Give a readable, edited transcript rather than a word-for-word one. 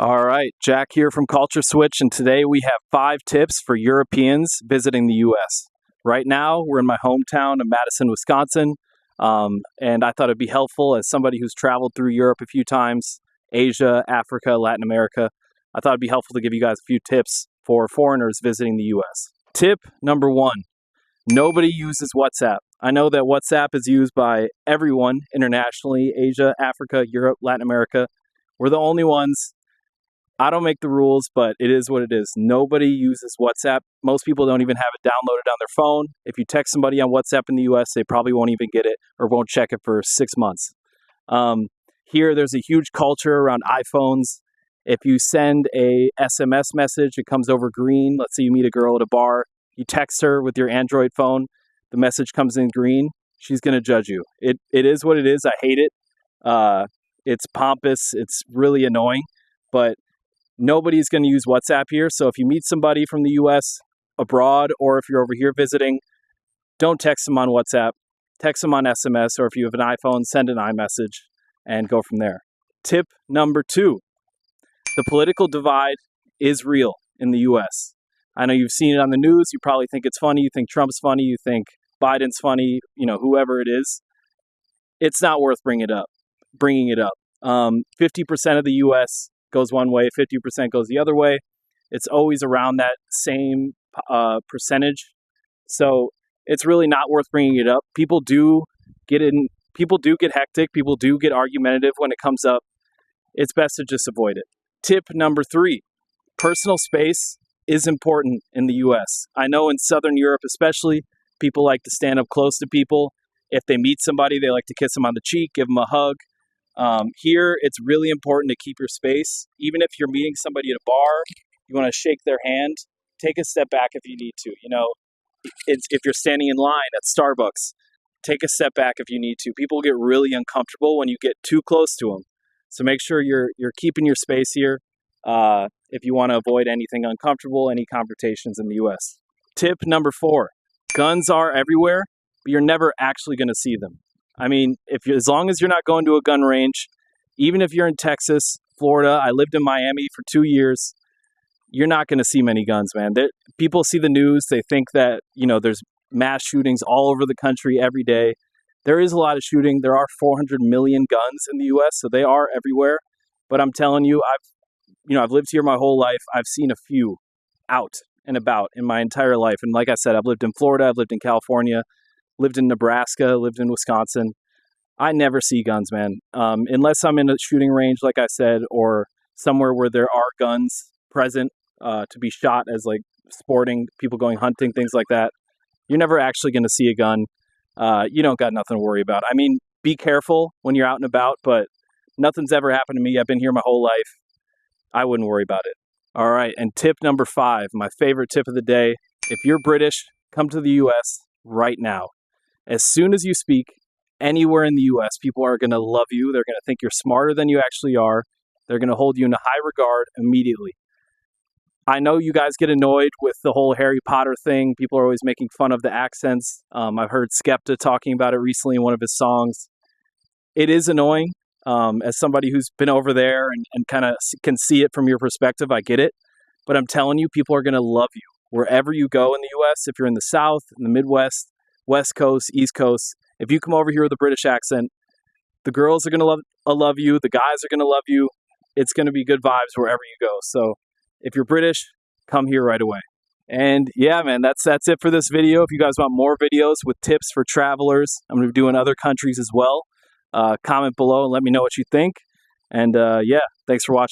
All right, Jack here from Culture Switch, and today we have 5 tips for Europeans visiting the U.S. Right now, we're in my hometown of Madison, Wisconsin, and I thought it'd be helpful as somebody who's traveled through Europe a few times, Asia, Africa, Latin America. I thought it'd be helpful to give you guys a few tips for foreigners visiting the U.S. Tip number 1, nobody uses WhatsApp. I know that WhatsApp is used by everyone internationally, Asia, Africa, Europe, Latin America. We're the only ones. I don't make the rules, but it is what it is. Nobody uses WhatsApp. Most people don't even have it downloaded on their phone. If you text somebody on WhatsApp in the US, they probably won't even get it or won't check it for 6 months. Here, there's a huge culture around iPhones. If you send a SMS message, it comes over green. Let's say you meet a girl at a bar. You text her with your Android phone. The message comes in green. She's going to judge you. It is what it is. I hate it. It's pompous. It's really annoying. But nobody's going to use WhatsApp here. So if you meet somebody from the US abroad, or if you're over here visiting, don't text them on WhatsApp. Text them on SMS, or if you have an iPhone, send an iMessage and go from there. Tip number 2, the political divide is real in the US. I know you've seen it on the news. You probably think it's funny. You think Trump's funny. You think Biden's funny. You know, whoever it is. It's not worth bringing it up. 50% of the US goes one way, 50% goes the other way. It's always around that same percentage. So it's really not worth bringing it up. People do get hectic. People do get argumentative when it comes up. It's best to just avoid it. Tip number 3, personal space is important in the US. I know in Southern Europe especially, people like to stand up close to people. If they meet somebody, they like to kiss them on the cheek, give them a hug. Here, it's really important to keep your space. Even if you're meeting somebody at a bar, you want to shake their hand, take a step back if you need to. You know, if you're standing in line at Starbucks, take a step back if you need to. People get really uncomfortable when you get too close to them. So make sure you're keeping your space here if you want to avoid anything uncomfortable, any confrontations in the U.S. Tip number 4, guns are everywhere, but you're never actually going to see them. I mean, as long as you're not going to a gun range, even if you're in Texas, Florida, I lived in Miami for 2 years, you're not going to see many guns, man. People see the news, they think that, you know, there's mass shootings all over the country every day. There is a lot of shooting. There are 400 million guns in the U.S., so they are everywhere. But I'm telling you, I've lived here my whole life. I've seen a few out and about in my entire life. And like I said, I've lived in Florida, I've lived in California, lived in Nebraska, lived in Wisconsin. I never see guns, man. Unless I'm in a shooting range, like I said, or somewhere where there are guns present to be shot as like sporting, people going hunting, things like that. You're never actually going to see a gun. You don't got nothing to worry about. I mean, be careful when you're out and about, but nothing's ever happened to me. I've been here my whole life. I wouldn't worry about it. All right, and tip number 5, my favorite tip of the day. If you're British, come to the U.S. right now. As soon as you speak anywhere in the U.S., people are going to love you. They're going to think you're smarter than you actually are. They're going to hold you in high regard immediately. I know you guys get annoyed with the whole Harry Potter thing. People are always making fun of the accents. I've heard Skepta talking about it recently in one of his songs. It is annoying. As somebody who's been over there and kind of can see it from your perspective, I get it. But I'm telling you, people are going to love you wherever you go in the U.S. If you're in the South, in the Midwest, West Coast, East Coast, if you come over here with a British accent, the girls are going to love you. The guys are going to love you. It's going to be good vibes wherever you go. So if you're British, come here right away. And yeah, man, that's it for this video. If you guys want more videos with tips for travelers, I'm going to be doing other countries as well. Comment below and let me know what you think. And yeah, thanks for watching.